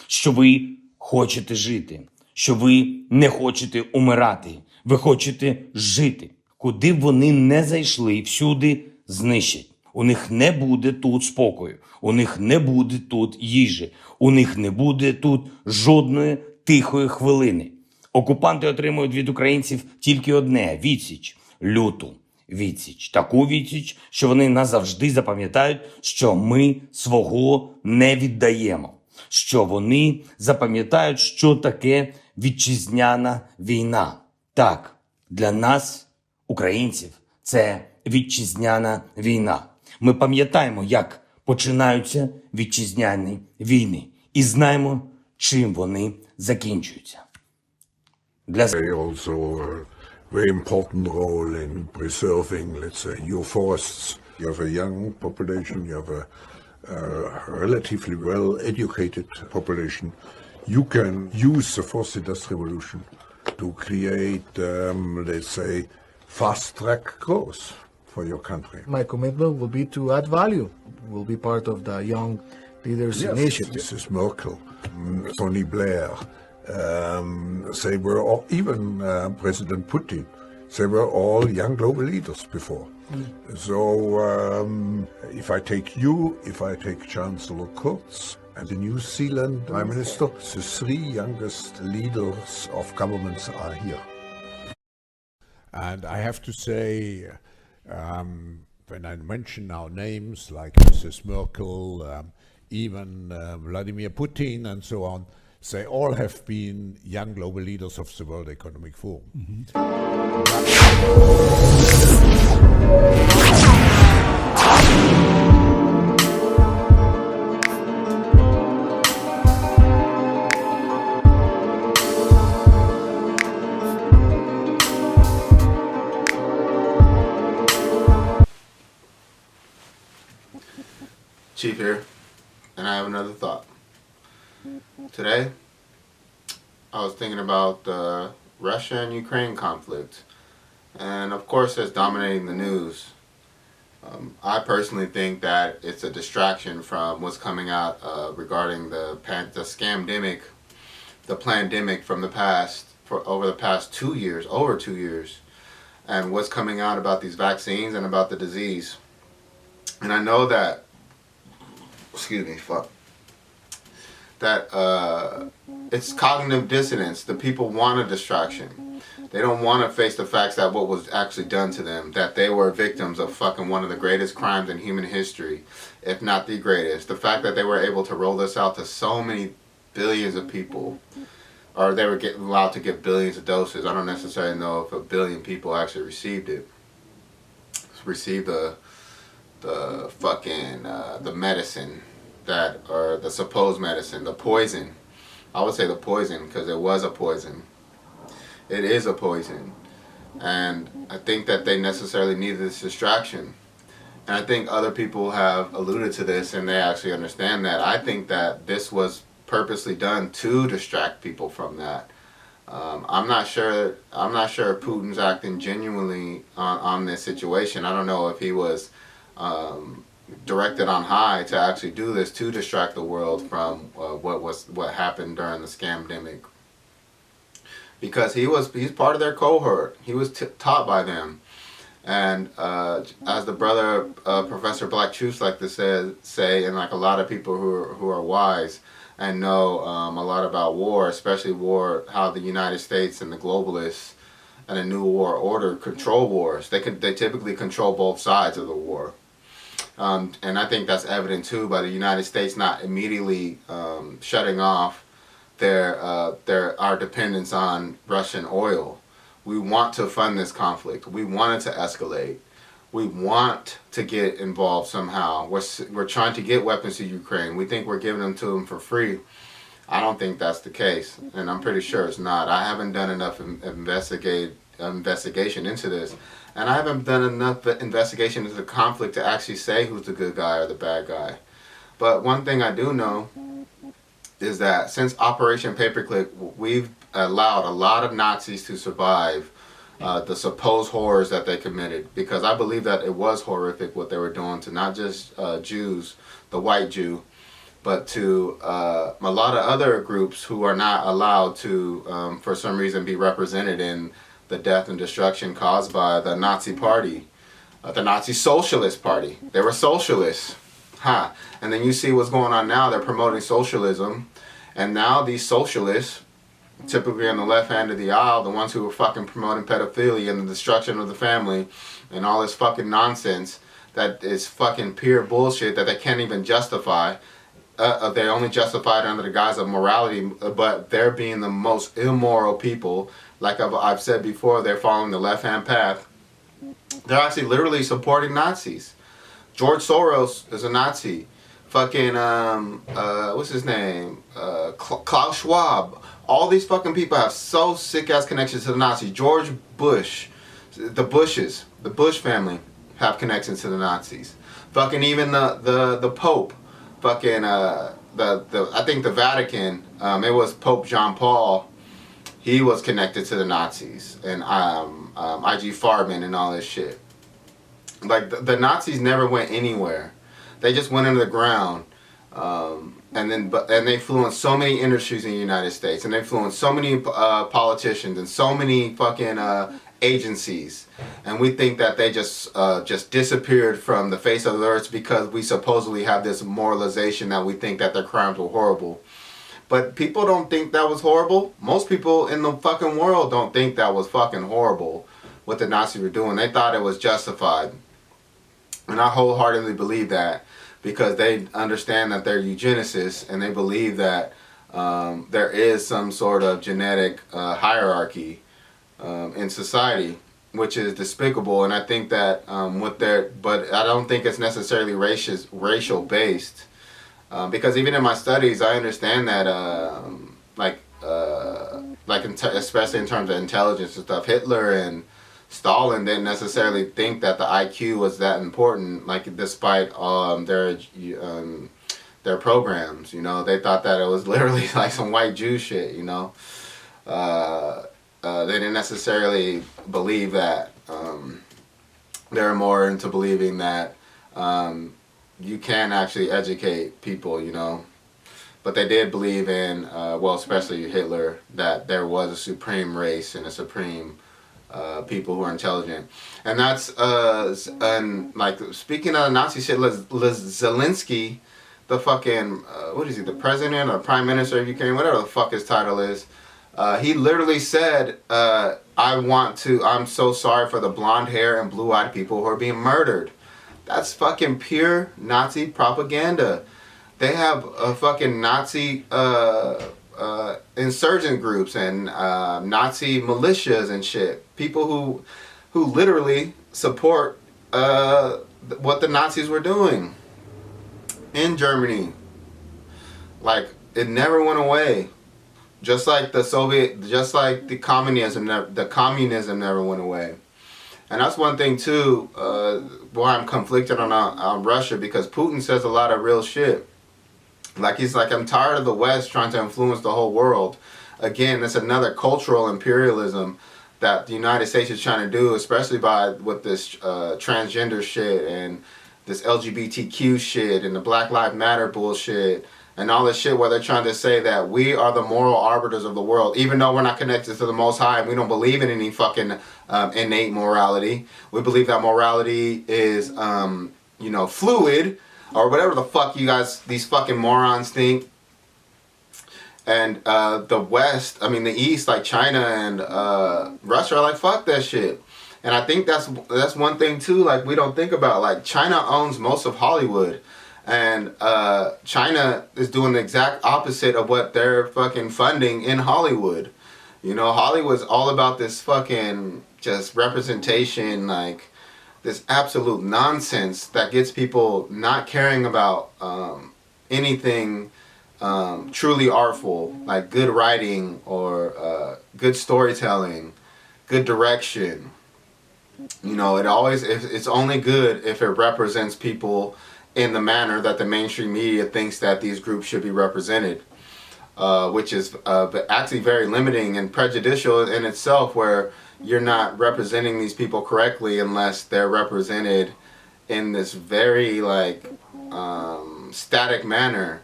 що ви хочете жити, що ви не хочете умирати, ви хочете жити. Куди б вони не зайшли, всюди знищать. У них не буде тут спокою, у них не буде тут їжі, у них не буде тут жодної тихої хвилини. Окупанти отримують від українців тільки одне – відсіч, люту відсіч. Таку відсіч, що вони назавжди запам'ятають, що ми свого не віддаємо. Що вони запам'ятають, що таке вітчизняна війна. Так, для нас, українців, це вітчизняна війна. Ми пам'ятаємо, як починаються вітчизняні війни. І знаємо, чим вони закінчуються. They also a very important role in preserving, let's say, your forests. You have a young population, you have a relatively well-educated population. You can use the fourth industrial revolution to create, let's say, fast-track growth for your country. My commitment will be to add value, will be part of the Young Leaders Initiative. This is Merkel, Tony Blair. They were all, even President Putin, they were all young global leaders before. So if I take you, if I take Chancellor Kurz and the New Zealand Prime Minister, the three youngest leaders of governments are here. And I have to say, when I mention now names like Mrs. Merkel, even Vladimir Putin and so on, they all have been young global leaders of the World Economic Forum. Chief here, and I have another thought. Today, I was thinking about the Russia and Ukraine conflict, and of course it's dominating the news. I personally think that it's a distraction from what's coming out regarding the scamdemic, the pandemic from the past, for over the past 2 years, over 2 years, and what's coming out about these vaccines and about the disease. And I know that, that it's cognitive dissonance. The people want a distraction. They don't want to face the facts that what was actually done to them, that they were victims of fucking one of the greatest crimes in human history, if not the greatest. The fact that they were able to roll this out to so many billions of people, or they were allowed to get billions of doses. I don't necessarily know if a billion people actually received it. Received the fucking the medicine that, or the supposed medicine, the poison. I would say the poison because it was a poison. It is a poison, and I think that they necessarily needed this distraction. And I think other people have alluded to this, and they actually understand that. I think that this was purposely done to distract people from that. I'm not sure Putin's acting genuinely on this situation. I don't know if he was directed on high to actually do this to distract the world from what happened during the scamdemic. Because he's part of their cohort. He was taught by them. And as the brother Professor Black Truths like to say, and like a lot of people who are wise and know a lot about war, especially war, how the United States and the globalists and the New World Order control wars. They typically control both sides of the war. And I think that's evident too by the United States not immediately shutting off our dependence on Russian oil. We want to fund this conflict. We want it to escalate. We want to get involved somehow. We're trying to get weapons to Ukraine. We think we're giving them to them for free. I don't think that's the case, and I'm pretty sure it's not. I haven't done enough investigation into this, and I haven't done enough investigation into the conflict to actually say who's the good guy or the bad guy. But one thing I do know is that since Operation Paperclip, we've allowed a lot of Nazis to survive the supposed horrors that they committed, because I believe that it was horrific what they were doing to not just Jews, the white Jew, but to a lot of other groups who are not allowed to, for some reason, be represented in the death and destruction caused by the Nazi Party, the Nazi Socialist Party. They were socialists. Huh. And then you see what's going on now. They're promoting socialism. And now these socialists, typically on the left hand of the aisle, the ones who were fucking promoting pedophilia and the destruction of the family and all this fucking nonsense that is fucking pure bullshit that they can't even justify. They only justify it under the guise of morality, but they're being the most immoral people. Like I've said before, they're following the left-hand path. They're actually literally supporting Nazis. George Soros is a Nazi. Fucking, what's his name? Klaus Schwab. All these fucking people have so sick-ass connections to the Nazis. George Bush, the Bushes, the Bush family have connections to the Nazis. Fucking even the Pope. Fucking, I think the Vatican, it was Pope John Paul. He was connected to the Nazis. And IG Farben and all this shit. Like, the Nazis never went anywhere. They just went into the ground, and they influenced so many industries in the United States, and they influenced so many politicians and so many fucking agencies, and we think that they just disappeared from the face of the earth because we supposedly have this moralization that we think that their crimes were horrible. But people don't think that was horrible. Most people in the fucking world don't think that was fucking horrible, what the Nazis were doing. They thought it was justified. And I wholeheartedly believe that, because they understand that they're eugenicists, and they believe that there is some sort of genetic hierarchy in society, which is despicable. And I think that but I don't think it's necessarily racial based, because even in my studies, I understand that especially in terms of intelligence and stuff, Hitler and Stalin didn't necessarily think that the IQ was that important, like, despite their programs, you know. They thought that it was literally like some white Jew shit, you know. They didn't necessarily believe that. They're more into believing that you can actually educate people, you know. But they did believe in, especially Hitler, that there was a supreme race and a supreme people who are intelligent. And that's like, speaking of Nazi shit, Zelensky, the fucking what is he, the president or prime minister of Ukraine, whatever the fuck his title is, he literally said, I'm so sorry for the blonde hair and blue-eyed people who are being murdered. That's fucking pure Nazi propaganda. They have a fucking Nazi insurgent groups and Nazi militias and shit. People who literally support what the Nazis were doing in Germany. Like, it never went away. Just like the communism never went away. And that's one thing too, why I'm conflicted on Russia, because Putin says a lot of real shit. Like, he's like, I'm tired of the West trying to influence the whole world. Again, that's another cultural imperialism that the United States is trying to do, especially with this transgender shit and this LGBTQ shit and the Black Lives Matter bullshit and all this shit, where they're trying to say that we are the moral arbiters of the world, even though we're not connected to the Most High and we don't believe in any fucking innate morality. We believe that morality is, fluid, or whatever the fuck these fucking morons think. And the West, the East, like China and Russia, are like, fuck that shit. And I think that's one thing too, like, we don't think about. Like, China owns most of Hollywood. And China is doing the exact opposite of what they're fucking funding in Hollywood. You know, Hollywood's all about this fucking just representation, like this absolute nonsense that gets people not caring about anything truly artful, like good writing or good storytelling, good direction. You know, it's only good if it represents people in the manner that the mainstream media thinks that these groups should be represented, which is actually very limiting and prejudicial in itself, where you're not representing these people correctly unless they're represented in this very, like, static manner.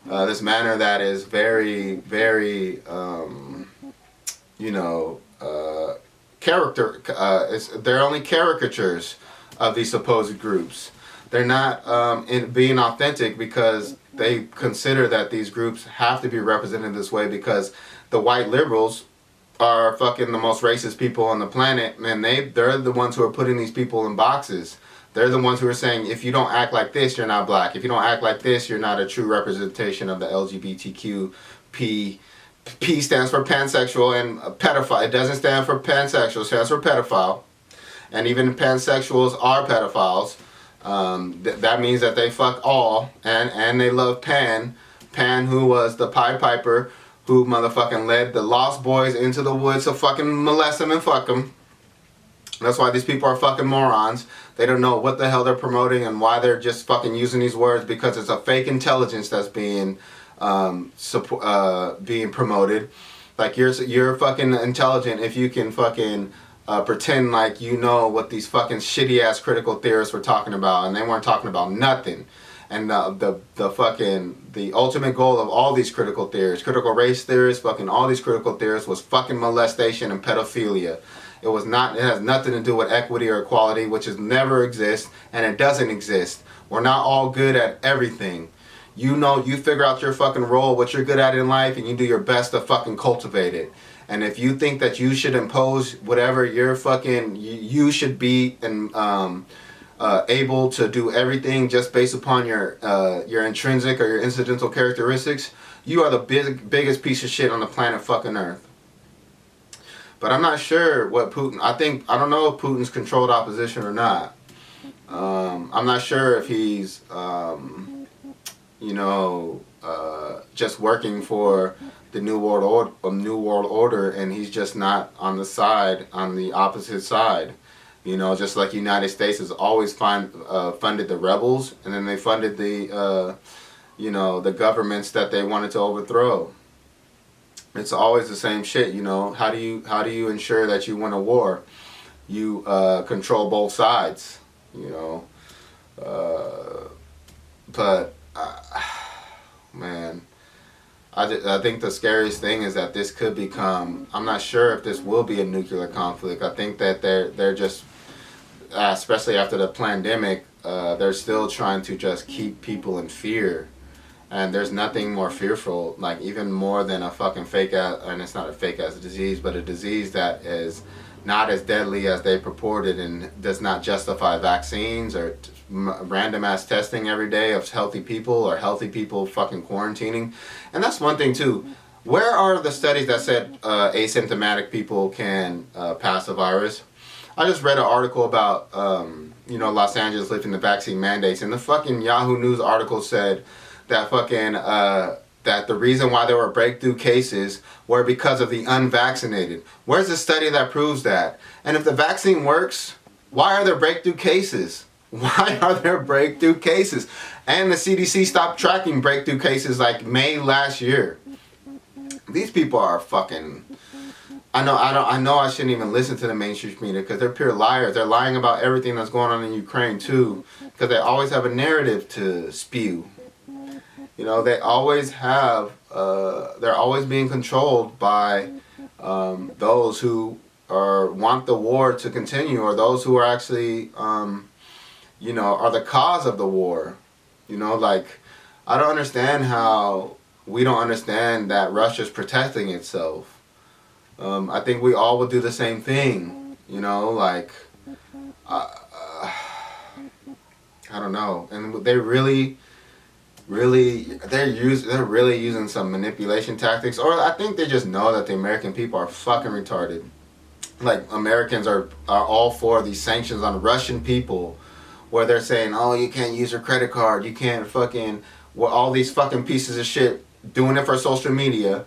this manner that is very, very, they're only caricatures of these supposed groups. They're not in being authentic because they consider that these groups have to be represented this way because the white liberals are fucking the most racist people on the planet, and they're the ones who are putting these people in boxes. They're the ones who are saying, if you don't act like this, you're not black. If you don't act like this, you're not a true representation of the LGBTQ. P stands for pansexual and pedophile. It doesn't stand for pansexual, it stands for pedophile. And even pansexuals are pedophiles. That means that they fuck all, and they love Pan, who was the Pied Piper, who motherfucking led the Lost Boys into the woods to fucking molest them and fuck them. That's why these people are fucking morons. They don't know what the hell they're promoting and why they're just fucking using these words, because it's a fake intelligence that's being promoted. Like you're fucking intelligent if you can fucking pretend like you know what these fucking shitty ass critical theorists were talking about, and they weren't talking about nothing. And the ultimate goal of all these critical theorists, critical race theorists, fucking all these critical theorists, was fucking molestation and pedophilia. It has nothing to do with equity or equality, which never exists, and it doesn't exist. We're not all good at everything. You figure out your fucking role, what you're good at in life, and you do your best to fucking cultivate it. And if you think that you should impose whatever you're fucking, you should be able to do everything just based upon your intrinsic or your incidental characteristics, you are the biggest piece of shit on the planet fucking Earth. But I'm not sure what Putin, I don't know if Putin's controlled opposition or not. I'm not sure if he's, just working for the New World Order, and he's just not on the opposite side. Just like the United States has always funded the rebels, and then they funded the governments that they wanted to overthrow. It's always the same shit. How do you ensure that you win a war? You control both sides. Man, I think the scariest thing is that this could become, I'm not sure if this will be a nuclear conflict. I think that they're just, especially after the pandemic, they're still trying to just keep people in fear. And there's nothing more fearful, like even more than a fucking fake ass, and it's not a fake ass disease, but a disease that is not as deadly as they purported and does not justify vaccines or random ass testing every day of healthy people, or healthy people fucking quarantining. And that's one thing too. Where are the studies that said asymptomatic people can pass the virus? I just read an article about Los Angeles lifting the vaccine mandates, and the fucking Yahoo News article said that fucking that the reason why there were breakthrough cases were because of the unvaccinated. Where's the study that proves that? And if the vaccine works, why are there breakthrough cases? Why are there breakthrough cases? And the CDC stopped tracking breakthrough cases like May last year. These people are fucking, I know I shouldn't even listen to the mainstream media because they're pure liars. They're lying about everything that's going on in Ukraine too, because they always have a narrative to spew. They always have, they're always being controlled by those who want the war to continue, or those who are actually, are the cause of the war. I don't understand how we don't understand that Russia's protecting itself. I think we all would do the same thing, I don't know. And they really they're really using some manipulation tactics, or I think they just know that the American people are fucking retarded. Like, Americans are all for these sanctions on Russian people, where they're saying, oh, you can't use your credit card, you can't fucking, all these fucking pieces of shit doing it for social media,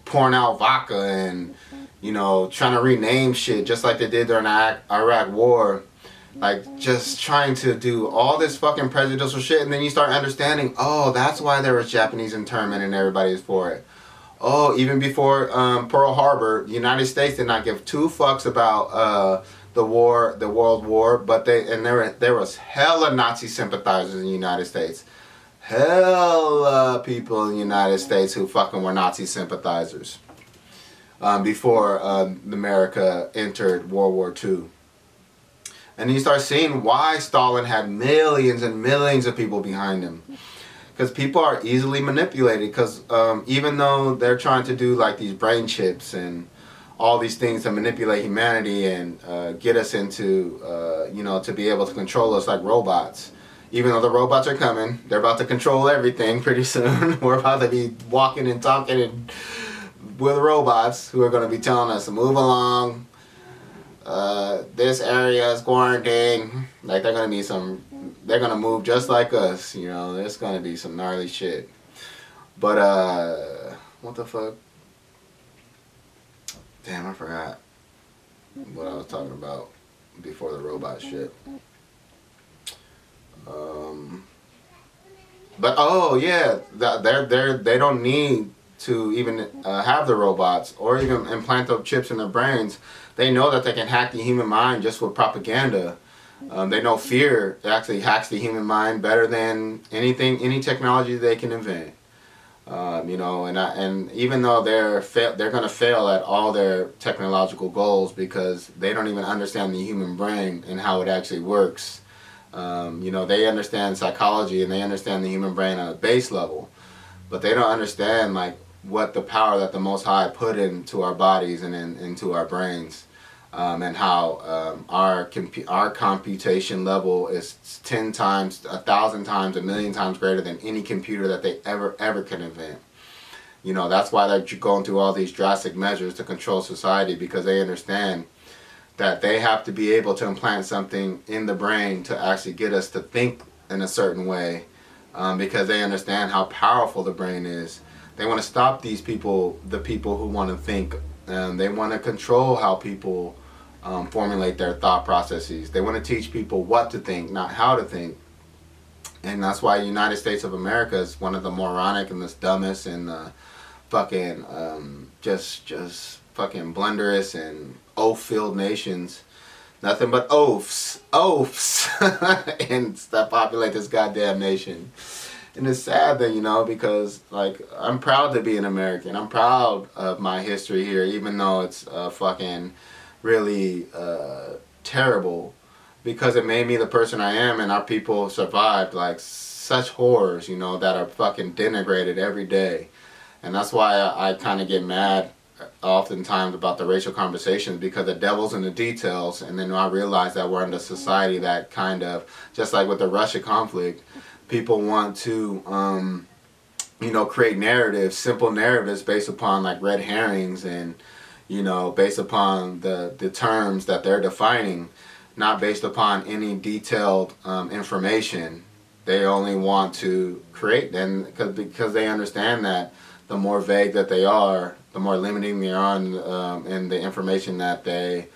pouring out vodka and, trying to rename shit just like they did during the Iraq war. Like, just trying to do all this fucking prejudicial shit, and then you start understanding, oh, that's why there was Japanese internment and everybody is for it. Oh, even before Pearl Harbor, the United States did not give two fucks about the World War, but there was hella Nazi sympathizers in the United States. hella people in the United States who fucking were Nazi sympathizers before America entered World War II. And you start seeing why Stalin had millions and millions of people behind him. Because people are easily manipulated. Because even though they're trying to do like these brain chips and all these things to manipulate humanity and get us into, to be able to control us like robots. Even though the robots are coming, they're about to control everything pretty soon. We're about to be walking and talking with robots who are going to be telling us to move along. This area is quarantined. Like they're going to move just like us. There's going to be some gnarly shit. But, what the fuck? Damn, I forgot what I was talking about before the robot shit. But oh yeah, they don't need to even have the robots or even implant the chips in their brains. They know that they can hack the human mind just with propaganda. They know fear actually hacks the human mind better than any technology they can invent. And even though they're going to fail at all their technological goals because they don't even understand the human brain and how it actually works. They understand psychology and they understand the human brain on a base level, but they don't understand like what the power that the Most High put into our bodies and into our brains, and how our computation level is 10 times, 1,000 times, 1,000,000 times greater than any computer that they ever can invent. That's why they're going through all these drastic measures to control society, because they understand that they have to be able to implant something in the brain to actually get us to think in a certain way, because they understand how powerful the brain is. They want to stop these people, the people who want to think. They want to control how people formulate their thought processes. They want to teach people what to think, not how to think. And that's why the United States of America is one of the moronic and the dumbest and the fucking just fucking blunderous and oath-filled nations. Nothing but oaths and that populate this goddamn nation. And it's sad that, because like I'm proud to be an American. I'm proud of my history here, even though it's fucking really terrible, because it made me the person I am, and our people survived like such horrors, that are fucking denigrated every day. And that's why I kind of get mad oftentimes about the racial conversations, because the devil's in the details. And then I realize that we're in a society that kind of, just like with the Russia conflict, people want to create narratives, simple narratives based upon like red herrings and based upon the terms that they're defining, not based upon any detailed information. They only want to create them because they understand that the more vague that they are, the more limiting they are in the information that they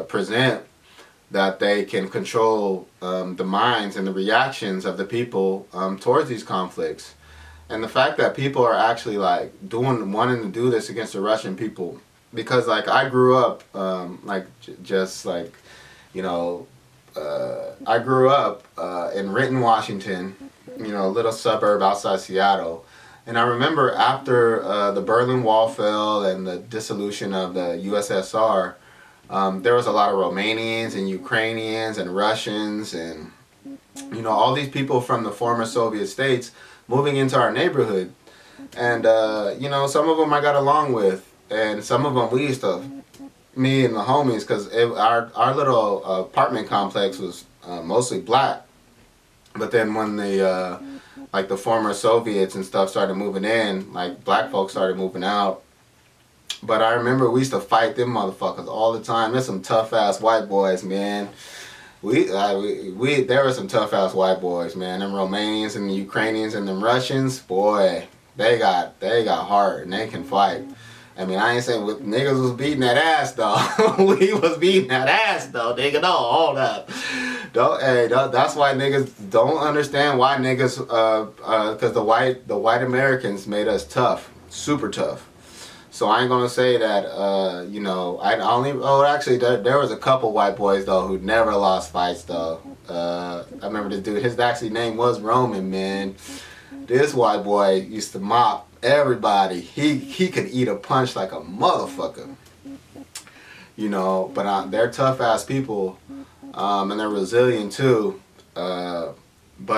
present, that they can control the minds and the reactions of the people towards these conflicts. And the fact that people are actually like wanting to do this against the Russian people, because like I grew up I grew up in Renton, Washington, a little suburb outside Seattle. And I remember after the Berlin Wall fell and the dissolution of the USSR, there was a lot of Romanians and Ukrainians and Russians and, all these people from the former Soviet states moving into our neighborhood. And, some of them I got along with, and some of them me and the homies, because our little apartment complex was mostly black. But then when the former Soviets and stuff started moving in, like black folks started moving out. But I remember we used to fight them motherfuckers all the time. There's some tough ass white boys, man. There were some tough ass white boys, man. Them Romanians and the Ukrainians and them Russians, boy, they got heart and they can fight. I mean, I ain't saying niggas was beating that ass though. We was beating that ass though, nigga. No, hold up. That's why niggas don't understand why niggas, because the white Americans made us tough, super tough. So I ain't gonna say that, you know, I only, oh, actually, there was a couple white boys, though, who never lost fights, though. I remember this dude, his actually name was Roman, man. This white boy used to mop everybody. He could eat a punch like a motherfucker. You know, but they're tough-ass people, and they're resilient, too. But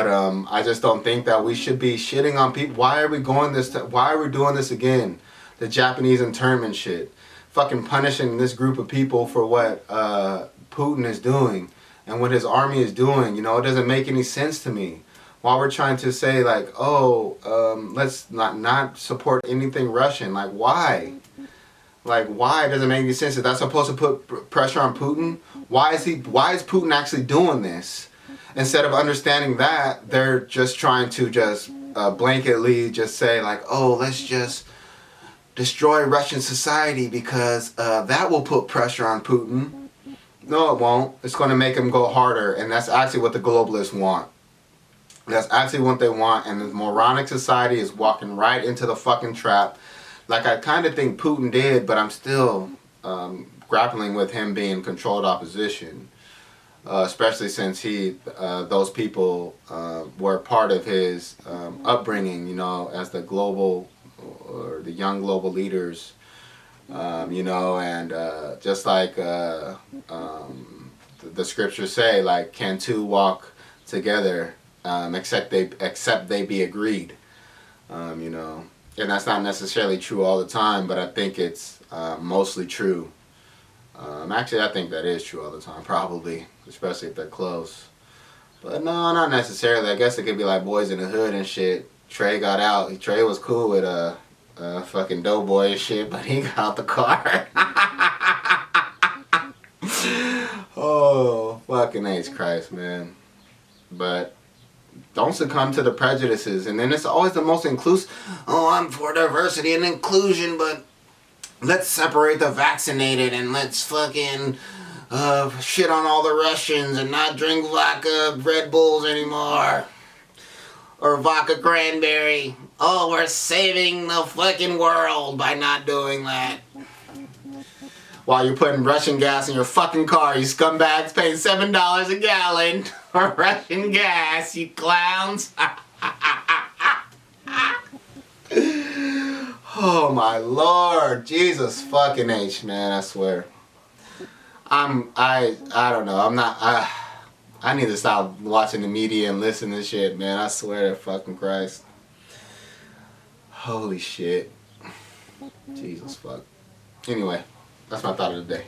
I just don't think that we should be shitting on people. Why are we doing this again? The Japanese internment shit. Fucking punishing this group of people for what Putin is doing and what his army is doing. You know, it doesn't make any sense to me. While we're trying to say, like, oh, let's not support anything Russian. Like, why? Like, why? It doesn't make any sense. Is that supposed to put pressure on Putin? Why is Putin actually doing this? Instead of understanding that, they're just trying to just blanketly just say, like, oh, let's just destroy Russian society because that will put pressure on Putin. No, it won't. It's going to make him go harder, and that's actually what the globalists want. That's actually what they want, and the moronic society is walking right into the fucking trap. Like, I kind of think Putin did, but I'm still grappling with him being controlled opposition. Especially since those people were part of his upbringing, you know, as the global, or the young global leaders, you know, and just like the scriptures say, like, can two walk together except they be agreed, you know, and that's not necessarily true all the time, but I think it's mostly true. Actually, I think that is true all the time, probably, especially if they're close. But no, not necessarily. I guess it could be like Boys in the Hood and shit. Trey got out. Trey was cool with fucking Doughboy and shit, but he got out the car. Oh, fucking H Christ, man. But don't succumb to the prejudices. And then it's always the most inclusive. Oh, I'm for diversity and inclusion, but let's separate the vaccinated and let's fucking shit on all the Russians and not drink vodka Red Bulls anymore. Or vodka cranberry. Oh, we're saving the fucking world by not doing that. While you're putting Russian gas in your fucking car, you scumbags paying $7 a gallon for Russian gas, you clowns. Oh my Lord, Jesus fucking H, man, I swear. I don't know, I need to stop watching the media and listen to shit, man, I swear to fucking Christ. Holy shit. Jesus fuck. Anyway, that's my thought of the day.